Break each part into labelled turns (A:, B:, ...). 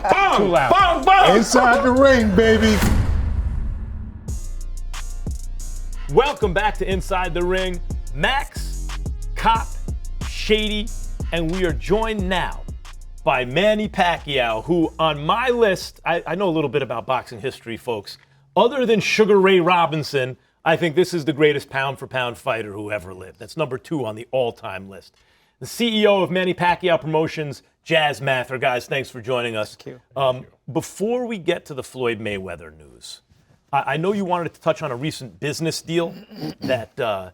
A: bang, bang,
B: Too loud.
A: bang, bang.
C: Inside the ring, baby.
B: Welcome back to Inside the Ring. Max, Cop, Shady, and we are joined now by Manny Pacquiao, who on my list, I know a little bit about boxing history, folks. Other than Sugar Ray Robinson, I think this is the greatest pound-for-pound fighter who ever lived. That's number 2 on the all-time list. The CEO of Manny Pacquiao Promotions, Jazz Mather. Guys, thanks for joining us.
D: Thank you.
B: Before we get to the Floyd Mayweather news, I know you wanted to touch on a recent business deal that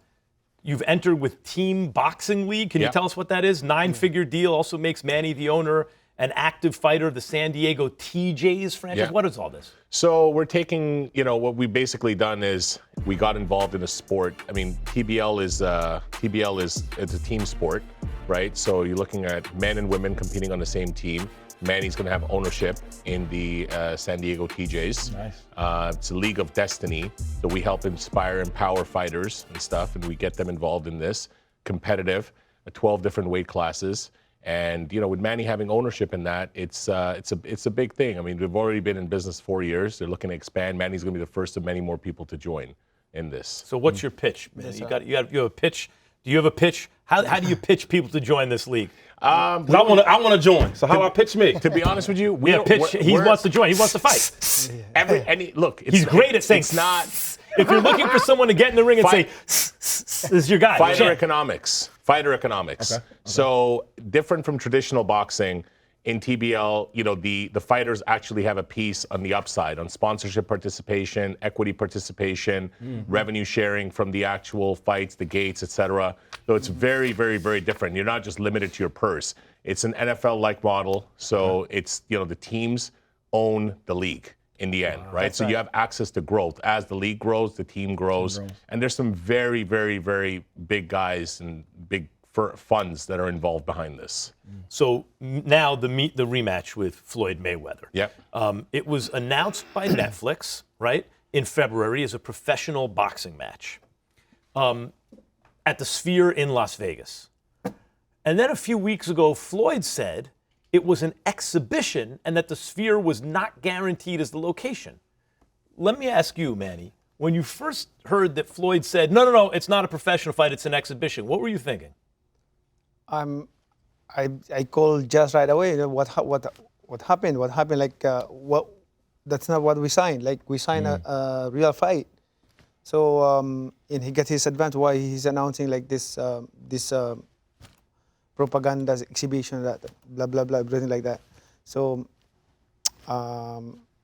B: you've entered with Team Boxing League. Can you tell us what that is? 9-figure deal, also makes Manny the owner, an active fighter of the San Diego TJs franchise.
A: Yeah.
B: What is all this?
A: So we're taking, what we've basically done is we got involved in a sport. I mean, PBL is it's a team sport, right? So you're looking at men and women competing on the same team. Manny's going to have ownership in the San Diego TJs.
B: Nice.
A: It's a league of destiny. So we help inspire, empower fighters and stuff, and we get them involved in this. Competitive, 12 different weight classes. And with Manny having ownership in that, it's a big thing. I mean, we've already been in business 4 years. They're looking to expand. Manny's going to be the first of many more people to join in this.
B: So what's your pitch, man? You have a pitch. Do you have a pitch? How do you pitch people to join this league?
C: I want to join. So how do I pitch me?
A: To be honest with you,
B: He wants to join. He wants to fight. He's great at saying.
A: It's not.
B: If you're looking for someone to get in the ring and say, "This is your guy."
A: Fighter economics. Okay. So different from traditional boxing, in TBL, the fighters actually have a piece on the upside on sponsorship participation, equity participation, revenue sharing from the actual fights, the gates, etc. So it's very, very, very different. You're not just limited to your purse. It's an NFL-like model. So it's the teams own the league in the end, right? So you have access to growth. As the league grows, the team grows. And there's some very, very, very big guys and big funds that are involved behind this.
B: So now the rematch with Floyd Mayweather.
A: Yep.
B: It was announced by Netflix, right, in February as a professional boxing match at the Sphere in Las Vegas. And then a few weeks ago, Floyd said it was an exhibition and that the Sphere was not guaranteed as the location. Let me ask you, Manny, when you first heard that Floyd said, no, it's not a professional fight, it's an exhibition, what were you thinking?
D: I called Jazz right away. What happened? What happened? Like that's not what we signed. Like we signed a real fight. So and he got his advance. Why he's announcing like this propaganda exhibition, that blah blah blah, everything like that. So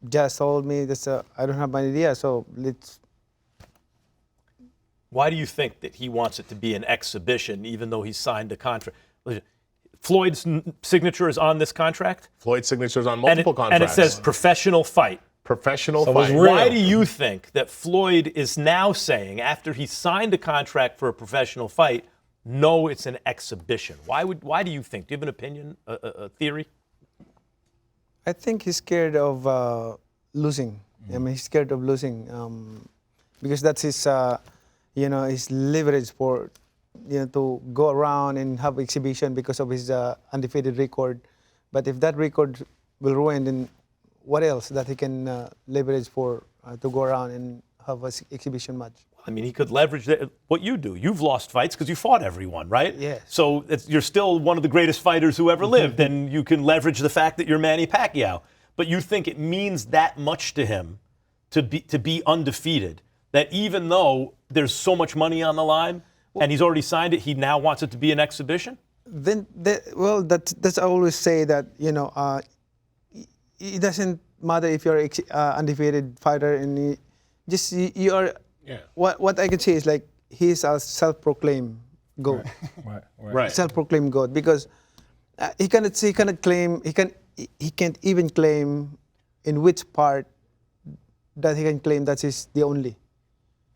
D: Jazz told me this. I don't have my idea. So let's.
B: Why do you think that he wants it to be an exhibition, even though he signed a contract? Floyd's signature is on this contract?
A: Floyd's signature is on multiple contracts.
B: And it says professional fight.
A: Professional fight.
B: Why do you think that Floyd is now saying, after he signed a contract for a professional fight, no, it's an exhibition? Why do you think? Do you have an opinion, a theory?
D: I think he's scared of losing. I mean, he's scared of losing because that's his. His leverage for, to go around and have exhibition because of his undefeated record. But if that record will ruin, then what else that he can leverage for to go around and have an exhibition match?
B: I mean, he could leverage what you do. You've lost fights because you fought everyone, right?
D: Yes.
B: So you're still one of the greatest fighters who ever lived, and you can leverage the fact that you're Manny Pacquiao. But you think it means that much to him to be undefeated, that even though there's so much money on the line and he's already signed it, he now wants it to be an exhibition?
D: That's I always say that, it doesn't matter if you're an undefeated fighter and you are.
A: Yeah.
D: What I can say is like he's a self-proclaimed GOAT.
A: Right.
D: Self-proclaimed GOAT because he cannot claim he can't even claim in which part that he can claim that he's the only.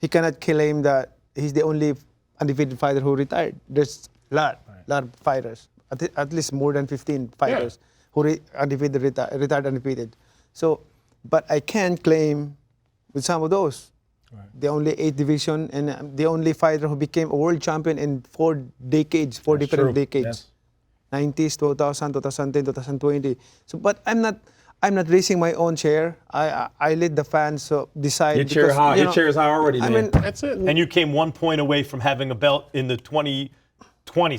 D: He cannot claim that he's the only undefeated fighter who retired. There's a lot of fighters, at least more than 15 fighters who retired undefeated. So, but I can claim with some of those. The only 8th division and the only fighter who became a world champion in 4 different decades.
B: Yes.
D: 90s, 2000, 2010, 2020. So, but I'm not I'm not raising my own chair. I let the fans decide.
C: Your chair
D: because,
C: high.
D: you
C: Your
D: know,
C: chair is high already,
D: I
C: man.
D: mean,
A: That's it.
B: And you came 1 point away from having a belt in the 2020s.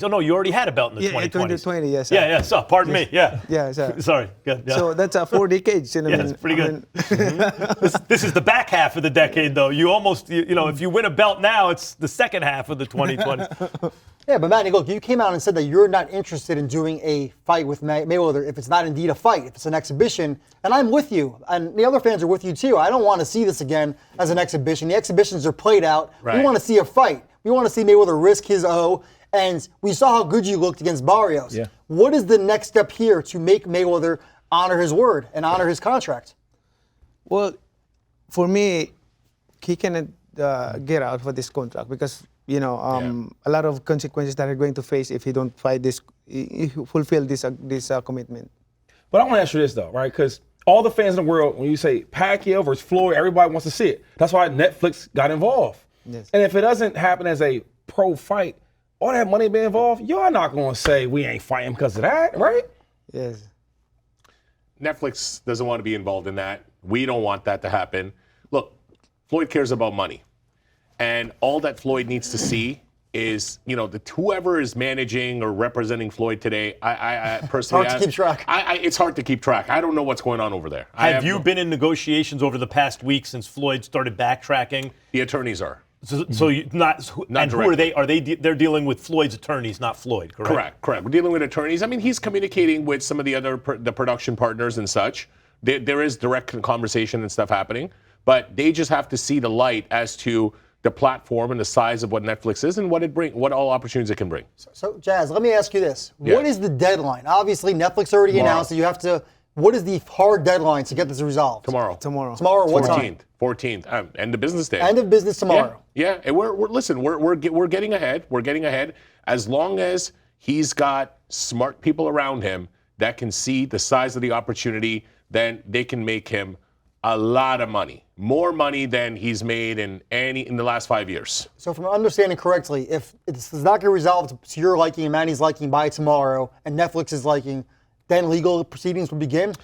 B: Oh, no, you already had a belt in the 2020s.
D: 2020, yes.
B: Yeah, so pardon me, yeah.
D: Yeah, sir.
B: Sorry, good. Yeah.
D: So that's 4 decades. You know,
B: Yeah,
D: I mean,
B: that's pretty
D: I
B: good.
D: mean,
B: This is the back half of the decade, though. You almost, you know, if you win a belt now, it's the second half of the 2020s.
E: Yeah, but Manny, look, you came out and said that you're not interested in doing a fight with Mayweather if it's not indeed a fight, if it's an exhibition. And I'm with you, and the other fans are with you too. I don't want to see this again as an exhibition. The exhibitions are played out.
A: Right.
E: We want to see a fight. We want to see Mayweather risk his O. And we saw how good you looked against Barrios.
C: Yeah.
E: What is the next step here to make Mayweather honor his word and honor his contract?
D: well, for me, he cannot get out for this contract because a lot of consequences that are going to face if he don't fight this, he fulfill this commitment.
C: But I want to ask you this, though, right? Because all the fans in the world, when you say Pacquiao versus Floyd, everybody wants to see it. That's why Netflix got involved.
D: Yes.
C: And if it doesn't happen as a pro fight, all that money being involved, you're not going to say we ain't fighting because of that, right?
D: Yes.
A: Netflix doesn't want to be involved in that. We don't want that to happen. Look, Floyd cares about money. And all that Floyd needs to see is, whoever is managing or representing Floyd today, I personally...
E: Hard to keep track.
A: It's hard to keep track. I don't know what's going on over there.
B: Have you been in negotiations over the past week since Floyd started backtracking?
A: The attorneys are.
B: So you not and who are they? Are they? They're dealing with Floyd's attorneys, not Floyd, correct?
A: Correct. We're dealing with attorneys. I mean, he's communicating with some of the other the production partners and such. There is direct conversation and stuff happening, but they just have to see the light as to the platform and the size of what Netflix is and what all opportunities it can bring.
E: So, Jazz, let me ask you this.
A: Yeah.
E: What is the deadline? Obviously, Netflix already
A: Tomorrow.
E: announced that you have to... What is the hard deadline to get this resolved?
A: Tomorrow.
E: Tomorrow, what time?
A: 14th. End of business day.
E: End of business tomorrow.
A: Yeah. And we're getting ahead. We're getting ahead. As long as he's got smart people around him that can see the size of the opportunity, then they can make him a lot of money, more money than he's made in the last 5 years.
E: So, from understanding correctly, if this does not get resolved to your liking and Manny's liking by tomorrow, and Netflix's liking, then legal proceedings will begin?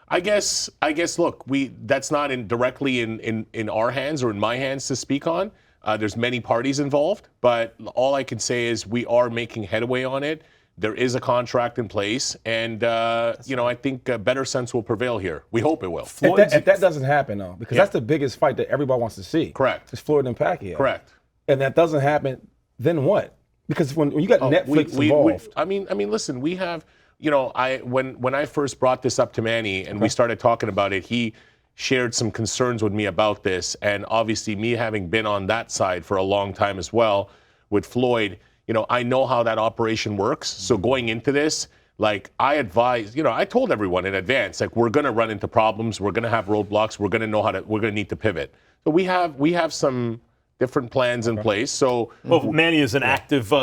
A: I guess. Look, that's not directly in our hands or in my hands to speak on. There's many parties involved, but all I can say is we are making headway on it. There is a contract in place, and I think better sense will prevail here. We hope it will.
C: If that doesn't happen, though, because that's the biggest fight that everybody wants to see.
A: Correct.
C: It's Floyd and Pacquiao.
A: Correct.
C: And that doesn't happen, then what? Because when you got Netflix involved.
A: I mean, listen, we have. When I first brought this up to Manny and we started talking about it, he shared some concerns with me about this. And obviously me having been on that side for a long time as well with Floyd, I know how that operation works. So going into this, I advise, I told everyone in advance, we're going to run into problems. We're going to have roadblocks. We're going to need to pivot. So we have some different plans in place. So
B: Manny is an active,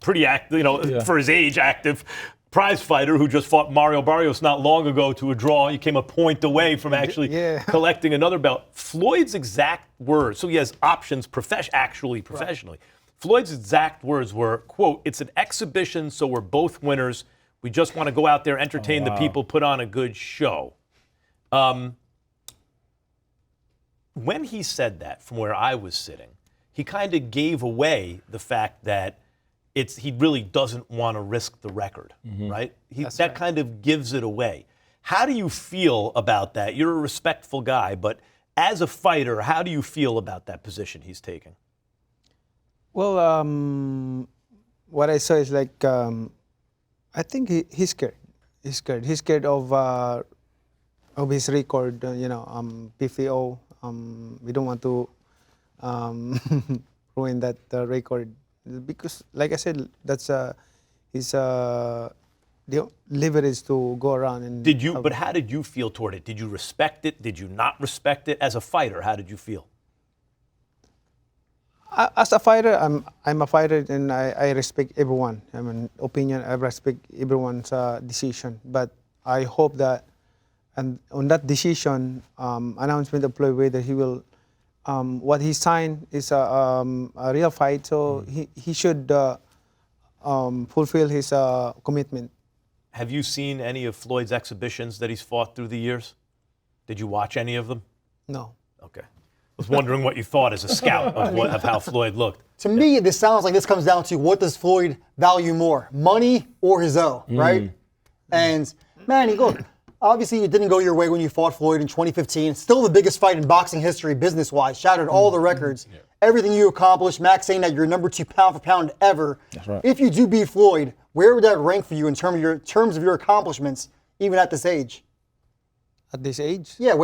B: pretty active, for his age, active prize fighter who just fought Mario Barrios not long ago to a draw. He came a point away from actually collecting another belt. Floyd's exact words, so he has options professionally. Floyd's exact words were, quote, "It's an exhibition, so we're both winners. We just want to go out there, entertain the people, put on a good show." When he said that, from where I was sitting, he kind of gave away the fact that he really doesn't want to risk the record, right? That kind of gives it away. How do you feel about that? You're a respectful guy, but as a fighter, how do you feel about that position he's taking?
D: Well, what I saw is I think he's scared. He's scared. He's scared of his record. PFO. We don't want to ruin that record because, like I said, that's his the leverage to go around and.
B: But how did you feel toward it? Did you respect it? Did you not respect it? As a fighter, how did you feel?
D: As a fighter, I'm a fighter and I respect everyone. I respect everyone's decision. But I hope that, and on that decision, announcement of Floyd Mayweather, he will, what he signed is a real fight. So he should fulfill his commitment.
B: have you seen any of Floyd's exhibitions that he's fought through the years? Did you watch any of them?
D: No.
B: Okay. I was wondering what you thought as a scout of how Floyd looked.
E: To me, this sounds like this comes down to what does Floyd value more, money or his own, right? And Manny, look, obviously it didn't go your way when you fought Floyd in 2015. Still the biggest fight in boxing history, business-wise. Shattered all the records. Everything you accomplished. Max saying that you're number 2 pound for pound ever.
C: That's right.
E: If you do beat Floyd, where would that rank for you in terms of your accomplishments, even at this age?
D: At this age?
E: Yeah,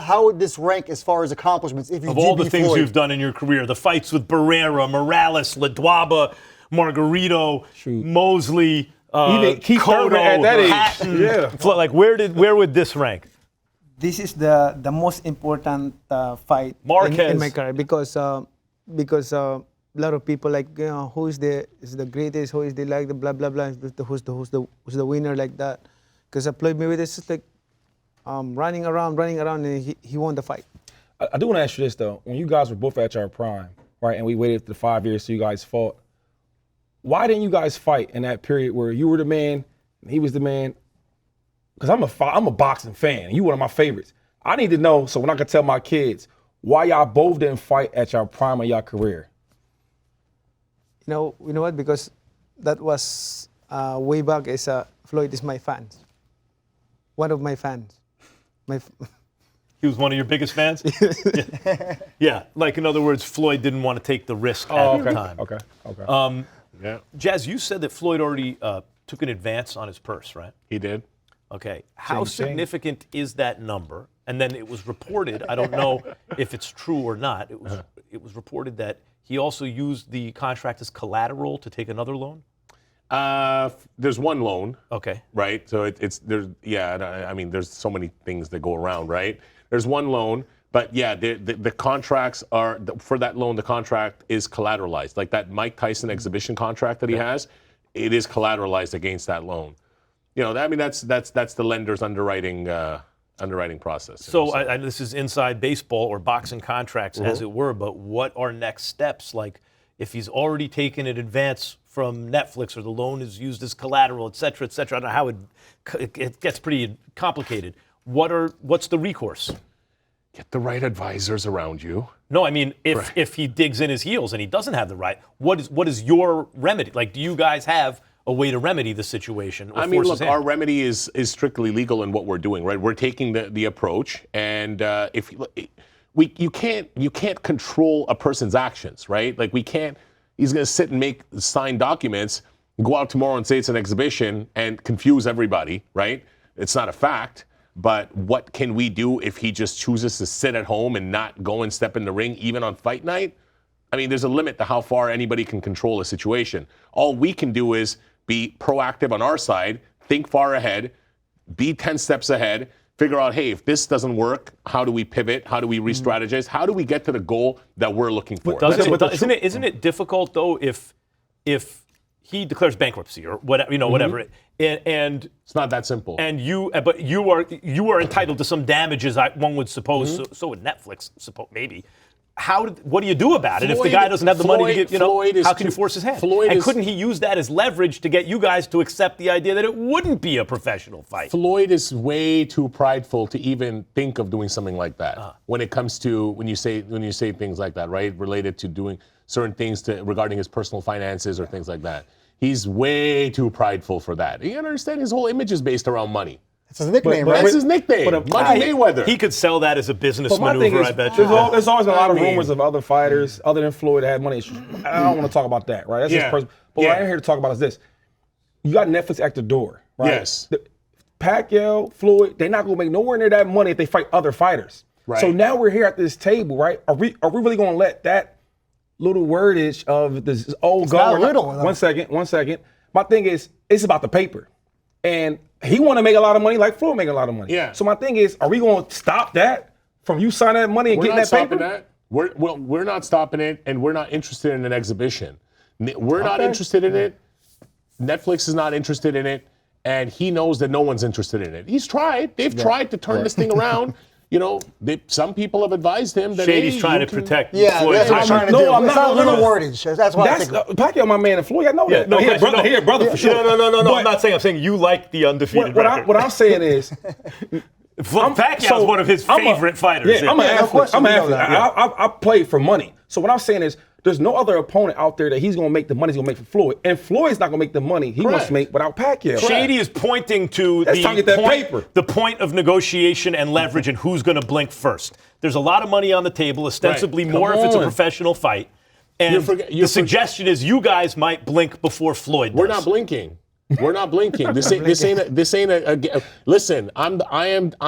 E: how would this rank as far as accomplishments if you
B: Of
E: do
B: all the
E: beat
B: things
E: Floyd?
B: you've done in your career, the fights with Barrera, Morales, Ledwaba, Margarito, Mosley,
C: Even Keith
B: Cotto,
C: Thurman at that age.
B: Hatton.
C: Yeah.
B: Like, where would this rank?
D: This is the most important fight
B: Marquez.
D: in my career because a lot of people like, you know, who is the greatest, who is the like the blah blah blah, who's the winner like that. Because Floyd Mayweather is just like running around, and he won the fight.
C: I do want to ask you this though. When you guys were both at your prime, right, and we waited the 5 years so you guys fought, why didn't you guys fight in that period where you were the man and he was the man? Because I'm a boxing fan. And you one of my favorites. I need to know so when I can tell my kids why y'all both didn't fight at your prime of your career.
D: You know what? Because that was way back. Floyd is my fans. One of my fans.
B: He was one of your biggest fans? Yeah. Like, in other words, Floyd didn't want to take the risk at the time.
C: Okay.
A: Yeah,
B: Jazz, you said that Floyd already took an advance on his purse, right?
A: he did.
B: Okay. How
C: Same thing.
B: significant is that number? And then it was reported, I don't know if it's true or not, it was reported that he also used the contract as collateral to take another loan?
A: There's one loan.
B: Okay.
A: Right? So I mean, there's so many things that go around, right? There's one loan, but yeah, the contracts are, for that loan, the contract is collateralized. Like that Mike Tyson exhibition contract that he has, it is collateralized against that loan. You know, I mean, that's the lender's underwriting process.
B: So this is inside baseball or boxing contracts, as it were, but what are next steps? Like, if he's already taken an advance from Netflix or the loan is used as collateral, et cetera, I don't know how it gets pretty complicated. What's the recourse?
A: Get the right advisors around you.
B: No, I mean, if he digs in his heels and he doesn't have the right, what is your remedy? Like, do you guys have a way to remedy the situation? Or
A: I mean,
B: force
A: look,
B: his hand?
A: our remedy is strictly legal in what we're doing, right? We're taking the approach, and you can't control a person's actions, right? Like he's going to sit and sign documents, go out tomorrow and say it's an exhibition and confuse everybody, right? It's not a fact. But what can we do if he just chooses to sit at home and not go and step in the ring, even on fight night? I mean, there's a limit to how far anybody can control a situation. All we can do is be proactive on our side, think far ahead, be 10 steps ahead, figure out, hey, if this doesn't work, how do we pivot? How do we re-strategize? How do we get to the goal that we're looking for?
B: Isn't it difficult though if he declares bankruptcy or whatever, whatever, and
A: it's not that simple.
B: And you are entitled to some damages, one would suppose. So would Netflix, maybe. What do you do about it if the guy doesn't have the money to get? How can you force his hand? Couldn't he use that as leverage to get you guys to accept the idea that it wouldn't be a professional fight?
A: Floyd is way too prideful to even think of doing something like that. When it comes to when you say things like that, right, related to doing certain things regarding his personal finances or things like that. He's way too prideful for that. You understand? His whole image is based around money.
E: It's his nickname, right?
A: That's his nickname. Money Mayweather.
B: He could sell that as a business
C: But my thing
B: maneuver,
C: is,
B: I bet you.
C: there's always been a lot of rumors of other fighters other than Floyd that had money issues. I don't want to talk about that, right? That's his personal. But what I'm here to talk about is this. You got Netflix at the door, right?
A: Yes.
C: Pacquiao, Floyd, they're not going to make nowhere near that money if they fight other fighters.
A: Right.
C: So now we're here at this table, right? Are we really going to let that little wordage of this old go?
E: Not little.
C: One second. My thing is, it's about the paper. And he want to make a lot of money like Floyd making a lot of money.
A: Yeah.
C: So my thing is, are we going to stop that from you signing that money and getting that paper?
A: We're not stopping it, and we're not interested in an exhibition. We're not interested in it. Netflix is not interested in it, and he knows that no one's interested in it. He's tried. They've tried to turn this thing around. some people have advised him that
B: Shady's
A: hey,
B: trying
A: you
B: to
A: can-
B: protect
E: Yeah,
B: Floyd.
E: that's what I'm trying to
C: No,
E: do.
C: I'm
E: It's
C: not-
E: not little
C: no, no.
E: wordage. That's why I
C: That's
E: think.
C: Pacquiao, my man, and Floyd. I know that.
B: no
C: he a
B: question,
C: brother. He a brother for sure.
B: No.
C: But
B: I'm not saying. I'm saying you like the undefeated record.
C: what I'm saying is,
B: Pacquiao's one of his favorite fighters.
C: Yeah, I'm an
E: no
C: athlete.
E: question,
C: I'm an
E: we know
C: athlete.
E: that.
C: I play for money. So what I'm saying is, there's no other opponent out there that he's going to make the money he's going to make for Floyd. And Floyd's not going to make the money he wants
A: Correct.
C: to make without Pacquiao.
B: Shady is pointing to
C: Let's talk at that paper.
B: the point of negotiation and leverage and who's going to blink first. There's a lot of money on the table, ostensibly
C: Right.
B: more
C: Come
B: if it's a
C: on.
B: professional fight. And the suggestion is you guys might blink before Floyd does.
A: We're not blinking. We're not blinking. This ain't a listen, I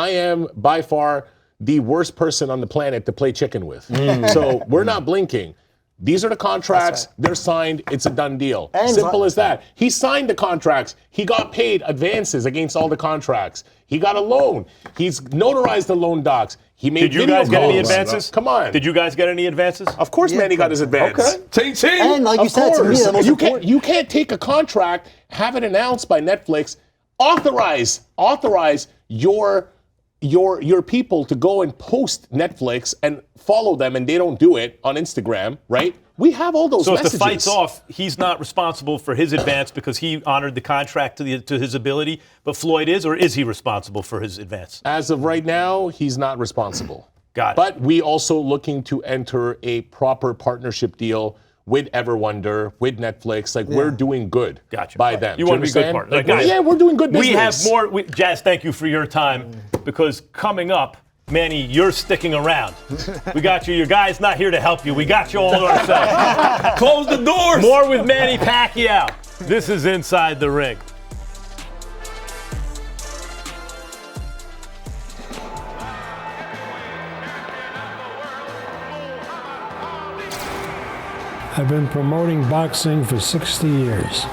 A: am by far the worst person on the planet to play chicken with. So we're not blinking. These are the contracts. They're signed. It's a done deal.
E: And
A: Simple as that. He signed the contracts. He got paid advances against all the contracts. He got a loan. He's notarized the loan docs. He made
B: Did you
A: video
B: guys get any
A: calls.
B: advances?
A: Come on.
B: Did you guys get any advances?
A: Of course, Manny got his advance.
C: Okay. Ting.
E: And like you
A: Of
E: said, to me,
A: course.
E: the most
A: you
E: important.
A: can't take a contract, have it announced by Netflix, authorize your people to go and post Netflix and follow them, and they don't do it on Instagram, right? We have all those
B: So
A: messages.
B: if the fight's off, he's not responsible for his advance because he honored the contract to his ability, but Floyd is, or is he responsible for his advance?
A: As of right now, he's not responsible.
B: Got it.
A: But we also looking to enter a proper partnership deal with Everwonder, with Netflix. Like, we're doing good
B: Gotcha.
A: by them.
B: You
A: Do
B: want to be good
A: understand?
B: partners.
A: Like,
B: Guys,
A: yeah, we're doing good business.
B: We have more. Jazz, thank you for your time because coming up, Manny, you're sticking around. We got you. Your guy's not here to help you. We got you all to ourselves.
C: Close the doors.
B: More with Manny Pacquiao. This is Inside the Ring.
F: I've been promoting boxing for 60 years.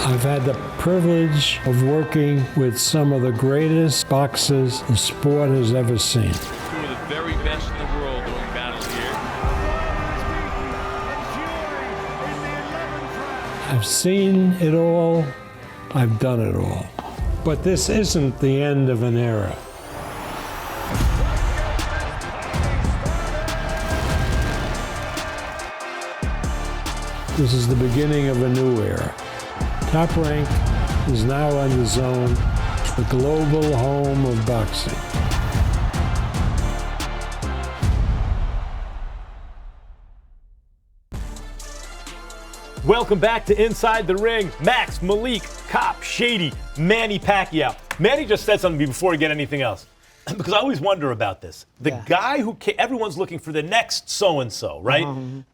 F: I've had the privilege of working with some of the greatest boxers the sport has ever seen.
G: Two of the very best in the world doing battle here.
F: I've seen it all, I've done it all. But this isn't the end of an era. This is the beginning of a new era. Top Rank is now on the zone, the global home of boxing.
B: Welcome back to Inside the Ring. Max, Malik, Cop, Shady, Manny Pacquiao. Manny just said something to me before we get anything else. Because I always wonder about this. The guy who everyone's looking for the next so-and-so, right?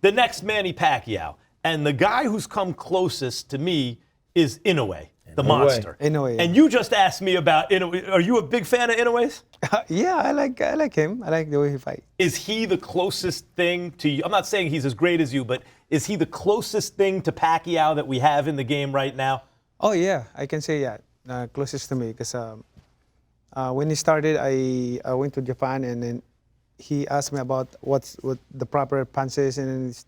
B: The next Manny Pacquiao. And the guy who's come closest to me is Inoue, the monster.
D: Inoue, yeah.
B: And you just asked me about Inoue. Are you a big fan of Inoue's?
D: Yeah, I like him. I like the way he fights.
B: Is he the closest thing to you? I'm not saying he's as great as you, but is he the closest thing to Pacquiao that we have in the game right now?
D: Oh yeah, I can say closest to me because when he started, I went to Japan and then he asked me about what the proper punches and his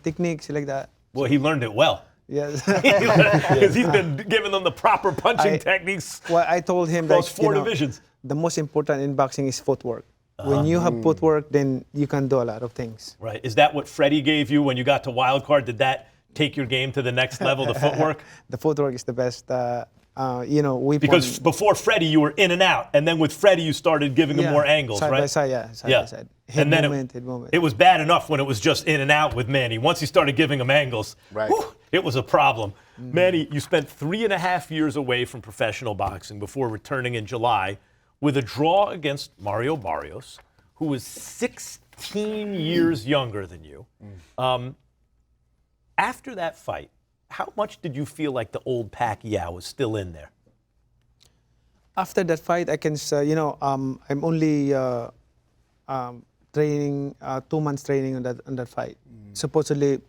D: techniques like that.
B: Well, he learned it well.
D: Yes.
B: Because he's been giving them the proper punching techniques
D: Well, I told him
B: across
D: that
B: four divisions.
D: the most important in boxing is footwork. When you have footwork, then you can do a lot of things.
B: Right. Is that what Freddie gave you when you got to wild card? Did that take your game to the next level, the footwork?
D: The footwork is the best. Weapon.
B: Because before Freddie, you were in and out. And then with Freddie, you started giving him more angles,
D: side
B: right?
D: by side, side by side. Head movement.
B: It was bad enough when it was just in and out with Manny. Once he started giving him angles, it was a problem. Manny, you spent 3.5 years away from professional boxing before returning in July with a draw against Mario Barrios, who was 16 years younger than you. After that fight, how much did you feel like the old Pacquiao was still in there?
D: After that fight, I can say, I'm only training 2 months training on that fight. Supposedly,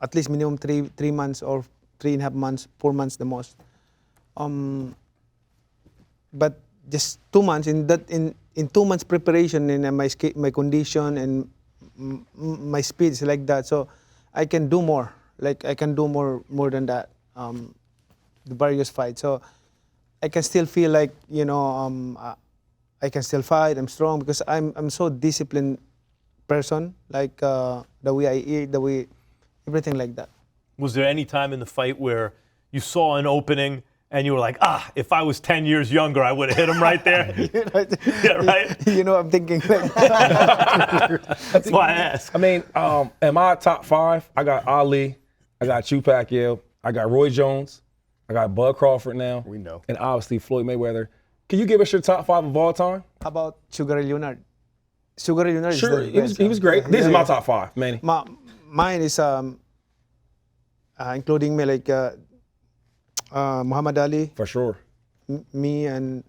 D: at least minimum three months or 3.5 months, 4 months the most. But just 2 months in 2 months preparation and my condition and my speed is like that. So I can do more. Like I can do more than that. The various fights. So I can still feel like I can still fight. I'm strong because I'm so disciplined person. Like the way I eat, the way everything like that.
B: Was there any time in the fight where you saw an opening and you were like, if I was 10 years younger, I would have hit him right there? Yeah, right?
D: You know, I'm thinking. Like,
B: That's why I asked.
C: I mean, in my top 5, I got Ali, I got Pacquiao, I got Roy Jones, I got Bud Crawford now.
H: We know.
C: And obviously Floyd Mayweather. Can you give us your top 5 of all time?
D: how about Sugar Ray Leonard? Sugar Ray Leonard
C: Sure,
D: is the best.
C: he was great.
D: Yeah,
C: This is
D: yeah,
C: my
D: yeah.
C: top 5, Manny.
D: Mine is including me like Muhammad Ali,
C: For sure.
D: me and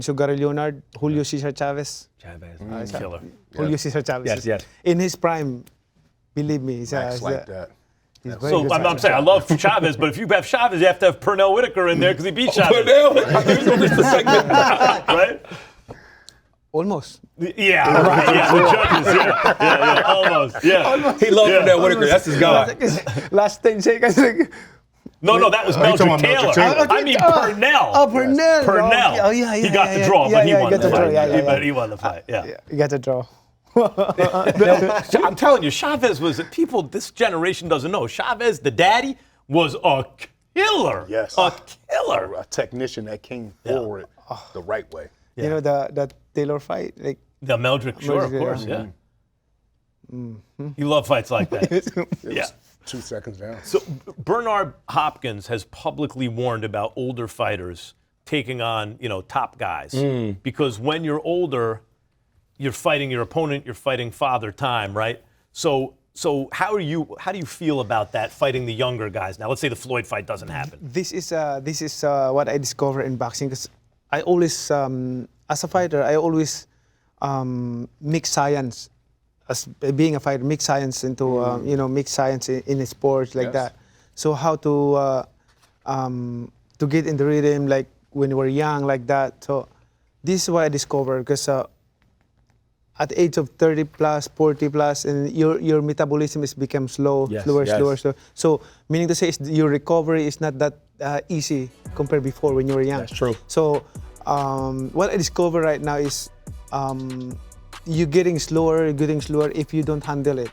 D: Sugar Ray Leonard, Julio Cesar Chavez.
B: Killer.
D: Julio Cesar Chavez.
C: Yes, yes.
D: In his prime, believe me, he's
H: Max like that.
D: he's very
B: So
D: good
B: I'm
D: fighter.
B: saying I love Chavez, but if you have Chavez, you have to have Pernell Whitaker in there because he beat Chavez, right?
D: Almost.
B: Yeah, right. Yeah, the judges. Yeah, almost. Yeah.
C: He loved Pernell Whitaker. That's his guy.
D: Last 10 seconds. Like,
B: No, that was
H: you talking
B: Meldrick
H: about Meldrick
B: Taylor.
H: Taylor?
B: I mean Pernell.
D: Oh, Pernell.
B: Pernell.
D: Oh, yeah.
B: He got the
D: yeah,
B: draw,
D: yeah,
B: but he
D: yeah,
B: won
D: got
B: the
D: the
B: fight.
D: draw, yeah.
B: But he won the fight. Yeah.
D: You got the draw.
B: I'm telling you, Chavez was people. This generation doesn't know. Chavez, the daddy, was a killer.
H: Yes.
B: A killer.
H: A technician that came forward the right way.
D: You know that Taylor fight, like
B: The Meldrick, sure, of
D: Meldrick,
B: course,
D: yeah.
B: yeah. You love fights like that. Yeah.
H: 2 seconds down.
B: So Bernard Hopkins has publicly warned about older fighters taking on, top guys, because when you're older, you're fighting your opponent, you're fighting father time, right? So how do you feel about that, fighting the younger guys? Now, let's say the Floyd fight doesn't happen.
D: this is what I discovered in boxing, because I always as a fighter I always mix science. As being a fighter, mix science into mix science in sports like that. So how to get in the rhythm, like when you were young, like that. So this is what I discovered, because at the age of 30 plus, 40 plus, and your metabolism is become slow,
C: Yes,
D: slower.
C: yes.
D: So meaning to say, your recovery is not that easy compared before when you were young.
C: That's true.
D: So what I discover right now is you're getting slower if you don't handle it.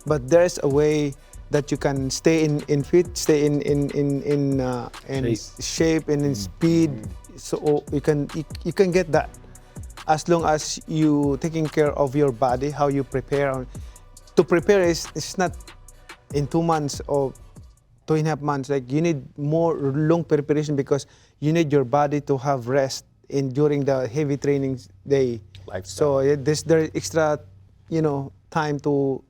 D: But there's a way that you can stay in fit, stay in shape and in speed. So you can get that as long as you taking care of your body, how you prepare. To prepare it's not in 2 months or 2.5 months. Like you need more long preparation, because you need your body to have rest during the heavy training day. So there's extra, time to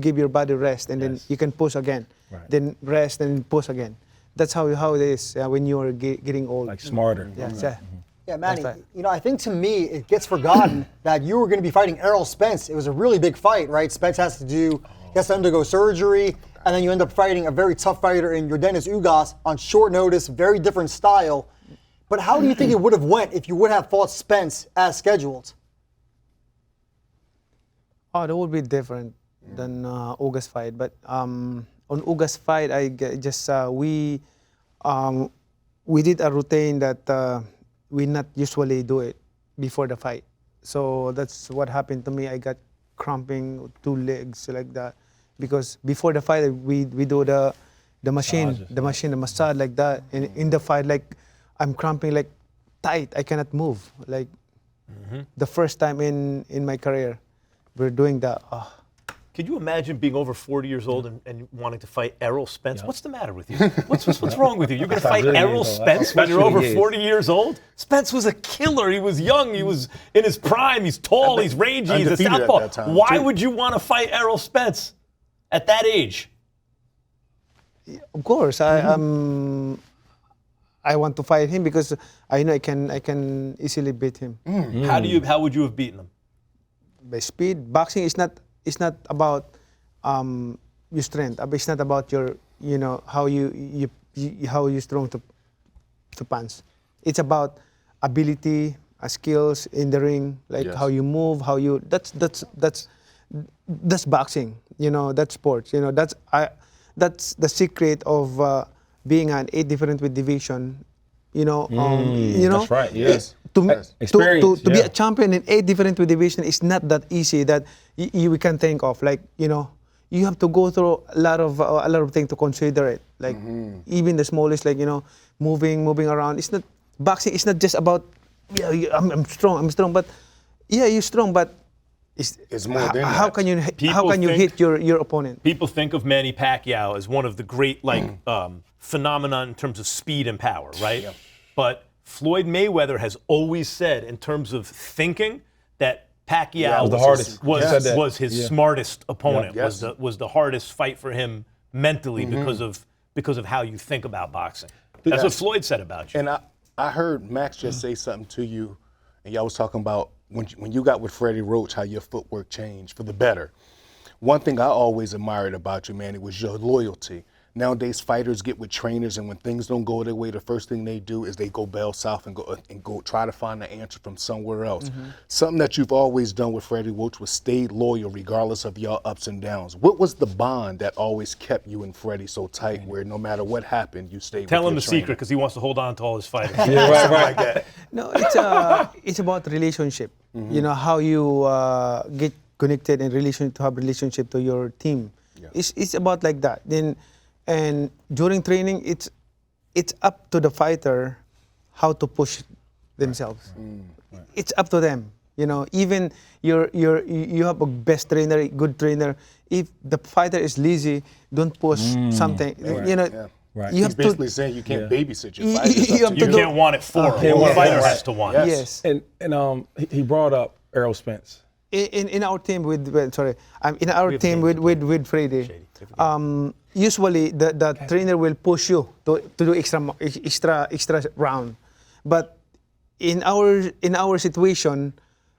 D: give your body rest, and then you can push again, then rest and push again. That's how it is when you are getting old.
C: Like smarter.
D: Yeah.
E: Yeah, Manny,
D: That's right.
E: I think to me it gets forgotten that you were going to be fighting Errol Spence. It was a really big fight, right? Spence has to undergo surgery, and then you end up fighting a very tough fighter in Yordenis Ugas on short notice, very different style. But how do you think it would have went if you would have fought Spence as scheduled?
D: Oh, that would be different than August fight. But on August fight, we did a routine that we not usually do it before the fight. So that's what happened to me. I got cramping 2 legs like that, because before the fight we do the massage like that. And in the fight, like I'm cramping like tight. I cannot move. Like the first time in my career. We're doing that.
B: Could you imagine being over 40 years old and wanting to fight Errol Spence? What's the matter with you? What's wrong with you? You're going to fight Errol Spence when you're over 40 years old? Spence was a killer. He was young. He was in his prime. He's tall. He's rangy. He's a
H: undefeated at
B: southpaw.
H: that time,
B: Why
H: too.
B: would you want to fight Errol Spence at that age?
D: Of course, I want to fight him because I know I can easily beat him.
B: How would you have beaten him?
D: By speed. Boxing is not about your strength. It's not about your how you strong to punch. It's about ability, skills in the ring, like how you move, how you. That's boxing. That's sports. That's the secret of being an 8 different weight division.
C: That's right. Yes. Experience,
D: to be
C: yeah.
D: a champion in 8 different weight divisions is not that easy that we can think of. Like, you know, you have to go through a lot of things to consider it. Like even the smallest, like, you know, moving around. It's not boxing. It's not just about I'm strong. But yeah, you're strong. But
H: It's more than
D: how
H: that.
D: can you
B: People
D: hit your opponent?
B: People think of Manny Pacquiao as one of the great phenomenon in terms of speed and power, right?
H: Yeah.
B: But Floyd Mayweather has always said, in terms of thinking, that Pacquiao
C: was the hardest.
B: was,
C: He said that.
B: was his
C: Yeah.
B: smartest opponent.
H: Yes.
B: Was the hardest fight for him mentally because of how you think about boxing. That's what Floyd said about you.
H: And I heard Max just say something to you, and y'all was talking about when you got with Freddie Roach, how your footwork changed for the better. One thing I always admired about you, man, it was your loyalty. Nowadays, fighters get with trainers, and when things don't go their way, the first thing they do is they go bail south and go try to find the answer from somewhere else. Something that you've always done with Freddie Roach was stayed loyal regardless of your ups and downs. What was the bond that always kept you and Freddie so tight, where no matter what happened, you stayed
B: Tell
H: with
B: him
H: your
B: the
H: trainer?
B: secret because he wants to hold on to all his fighters.
C: Yeah, right.
H: Like that.
D: No, it's about relationship. You know, how you get connected in relation to have relationship to your team.
H: Yeah.
D: It's about like that. And during training, it's up to the fighter how to push themselves. It's up to them. You know, even you have a best trainer, good trainer. If the fighter is lazy, don't push something. You know,
H: Yeah.
C: Right.
D: you
H: He's
D: have
H: basically
D: to.
H: saying you can't babysit your
D: You-
H: fighter. It's
D: you
H: up
D: have
H: to
B: You
D: to do-
B: can't want it for him.
C: Can't want
B: The
C: it
B: fighter
C: for him.
B: has to want
H: Yes.
B: it.
D: Yes.
C: And he brought up Errol Spence.
D: In our team in our team with Freddie, usually the trainer will push you to do extra round, but in our situation,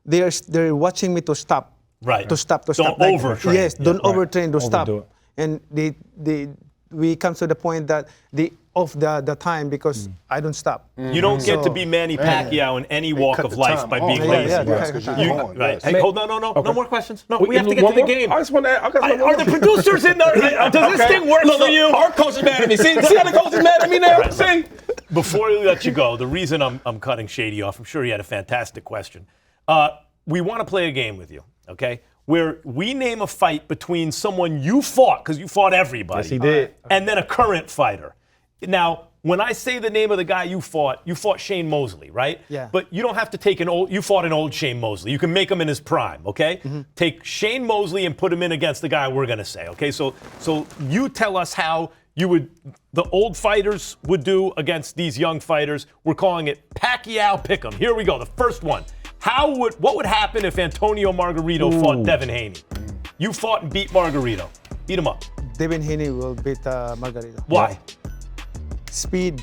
D: they're watching me to stop.
B: Right.
D: To stop.
B: Don't
D: Like,
B: overtrain.
D: Yes, don't
C: right.
D: overtrain. To stop.
C: Overdo it.
D: And we come to the point that they off the time because I don't stop.
B: You don't get to
D: So-
B: be Manny Pacquiao in any walk
H: cut
B: of
H: the
B: life
H: time
B: by
H: off.
B: being
D: Yeah,
B: lazy.
D: yeah,
H: Yes, 'cause you're
B: You-
H: gone,
B: right.
H: yes.
B: Hey, hold on, no more questions. No, we have to get
C: One
B: to the
C: more?
B: game.
C: I just want to.
B: Are the producers in there? Does this thing work for you?
C: Our coach is mad at me. See how the coach is mad at me now? See?
B: Before we let you go, the reason I'm cutting Shady off, I'm sure he had a fantastic question. We want to play a game with you, okay? Where we name a fight between someone you fought, because you fought everybody.
C: Yes, he did.
B: And then a current fighter. Now, when I say the name of the guy you fought Shane Mosley, right?
D: Yeah.
B: But you don't have to take you fought an old Shane Mosley. You can make him in his prime, okay? Take Shane Mosley and put him in against the guy we're going to say, okay? So you tell us how the old fighters would do against these young fighters. We're calling it Pacquiao Pick'em. Here we go, the first one. What would happen if Antonio Margarito fought Devin Haney? You fought and beat Margarito. Beat him up.
D: Devin Haney will beat Margarito.
B: Why?
D: Speed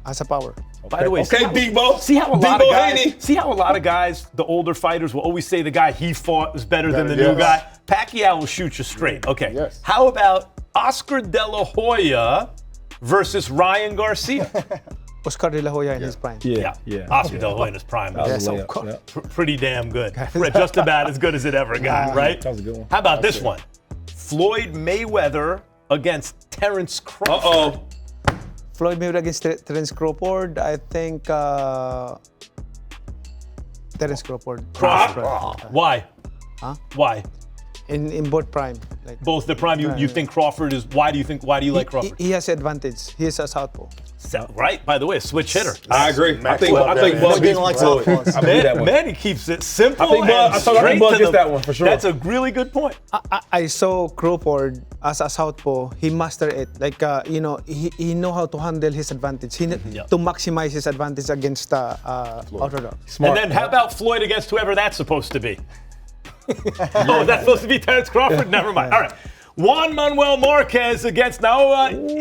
D: has a power.
B: By the way,
C: Okay, Debo.
B: see how a lot of
C: Debo
B: guys,
C: Haney.
B: see how a lot of guys, the older fighters, will always say the guy he fought was better than the new
H: Yes.
B: guy. Pacquiao will shoot you straight. Okay.
H: Yes.
B: How about Oscar De La Hoya versus Ryan Garcia?
D: Oscar De La Hoya in his prime.
C: Yeah.
B: Oscar De La Hoya in his prime.
C: That was
D: Yes,
C: a
D: of
C: layup.
D: course.
C: Yeah.
B: Pretty damn good. Just about as good as it ever got, right?
C: That was a good one.
B: How about this one? Floyd Mayweather against Terrence Crawford.
D: Floyd Mayweather against Terence Crawford. I think Terence Crawford.
B: Why?
D: Huh?
B: Why?
D: In both prime. Like,
B: Both the prime. You think Crawford is? Why do you like Crawford?
D: he has advantage. He is a southpaw.
B: Right. By the way, a switch hitter.
C: I agree. I think
H: love
C: Bud
H: that.
C: beats
E: Like
C: Floyd.
E: southpaws.
C: I believe that one.
B: Manny keeps it simple
C: I think
B: and
C: Bud
B: straight to
C: gets
B: the-
C: that one for sure.
B: That's a really good point.
D: I saw Crawford as a southpaw. He mastered it. Like he know how to handle his advantage. He to maximize his advantage against orthodox.
C: Smart.
B: And then how about Floyd against whoever that's supposed to be? Oh, that's supposed to be Terrence Crawford? Never mind. All right. Juan Manuel Marquez against Inoue.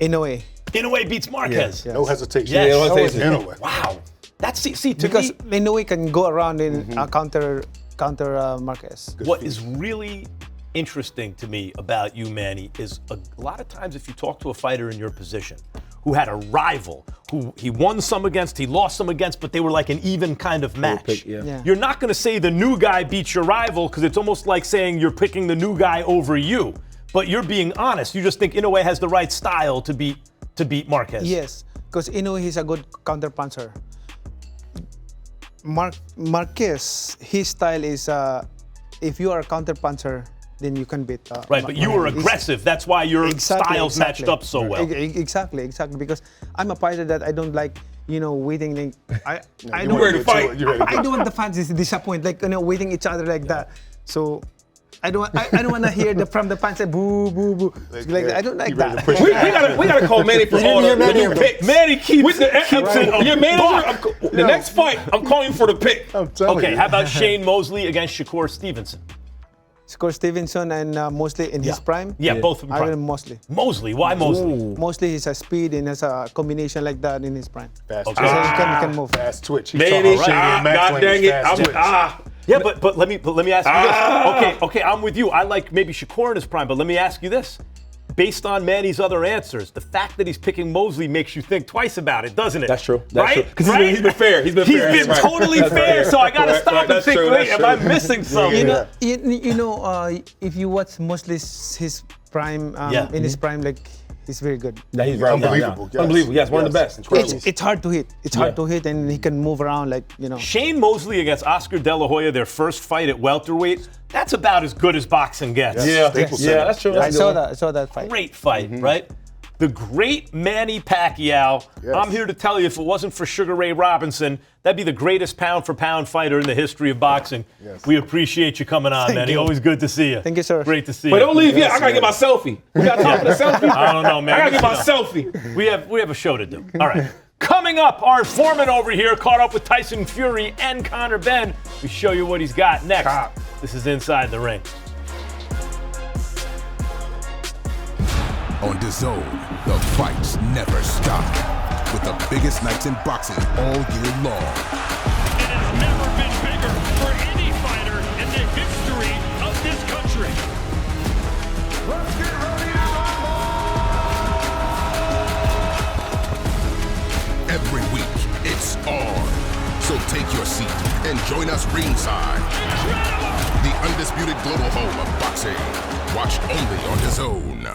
D: In a way,
B: Inoue beats Marquez.
D: Yes.
H: No hesitation.
B: Yes.
C: Yeah, no hesitation.
H: Anyway.
B: Wow. That's see to
D: because
B: me.
D: Inoue can go around in counter Marquez.
B: What is really interesting to me about you, Manny, is a lot of times if you talk to a fighter in your position who had a rival, who he won some against, he lost some against, but they were like an even kind of match.
C: pick, yeah.
B: You're not going to say the new guy beats your rival because it's almost like saying you're picking the new guy over you. But you're being honest. You just think Inoue has the right style to beat Marquez.
D: Yes, because Inoue he's a good counter puncher. Marquez, his style is if you are a counter puncher, then you can beat.
B: Right, but you were aggressive. That's why your styles matched up so well.
D: Exactly. Because I'm a fighter that I don't like, waiting. I
H: You
D: don't
H: ready to fight? You ready to
D: I don't want the fans to disappoint, like waiting each other like that. So I don't want to hear from the fans like boo boo boo. Like I don't like that.
F: We gotta call Manny for all the new picks.
B: Manny keeps it.
F: Your manager, the next fight, I'm calling for the pick.
H: I'm telling
B: Okay,
H: you.
B: how about Shane Mosley against Shakur Stevenson?
D: Score Stevenson and Mosley in his prime.
B: Yeah, both of them
D: I will
B: prime.
D: Mosley.
B: Mosley, why Mosley?
D: Mostly he's a speed and has a combination like that in his prime.
H: Fast
B: Okay.
H: twitch.
D: So he can move.
H: Fast twitch. He's
F: Manny,
H: talking Shady and Max
F: God
H: Lane,
F: dang it.
H: fast twitch.
B: Yeah, but let me ask you this. Okay, I'm with you. I like maybe Shakur in his prime, but let me ask you this. Based on Manny's other answers, the fact that he's picking Mosley makes you think twice about it, doesn't it?
C: That's true. That's
B: right?
C: true. Because
B: Right?
C: he's been fair. He's been fair.
B: He's been
C: That's right.
B: totally
C: That's
B: fair,
C: right.
B: so I gotta
C: Right,
B: stop and
C: that's
B: think,
C: true,
B: wait,
C: that's
B: am I
C: true.
B: missing something?
D: If you watch Mosley's his prime in his prime, like he's very good.
C: Yeah, he's very
H: Unbelievable. Yes.
C: Unbelievable. Yes, one of the best.
H: Incredible.
D: It's hard to hit. It's hard to hit, and he can move around like
B: Shane Mosley against Oscar De La Hoya, their first fight at welterweight, that's about as good as boxing gets.
C: Yeah,
H: Staples
C: yeah,
H: Center.
C: that's true.
D: I
C: That's
D: saw
C: good.
D: that. I saw that fight.
B: Great fight, right? The great Manny Pacquiao.
H: Yes.
B: I'm here to tell you, if it wasn't for Sugar Ray Robinson, that'd be the greatest pound-for-pound fighter in the history of boxing.
H: Yes.
B: We appreciate you coming on, Manny.
D: you.
B: Always good to see you.
D: Thank you, sir.
B: Great to see
F: But
B: you.
F: don't leave yet. I gotta get my selfie. We got time for the selfie.
B: I don't know, man.
F: I gotta get my
B: You know,
F: selfie.
B: We have a show to do. All right. Coming up, our informant over here caught up with Tyson Fury and Conor Benn. We show you what he's got next. This is Inside the Ring.
I: On DAZN, the fights never stop. With the biggest nights in boxing all year long.
G: It has never been bigger for any fighter in the history of this country.
I: Let's get ready to rumble! Every week, it's on. So take your seat and join us ringside. The undisputed global home of boxing. Watched only on DAZN.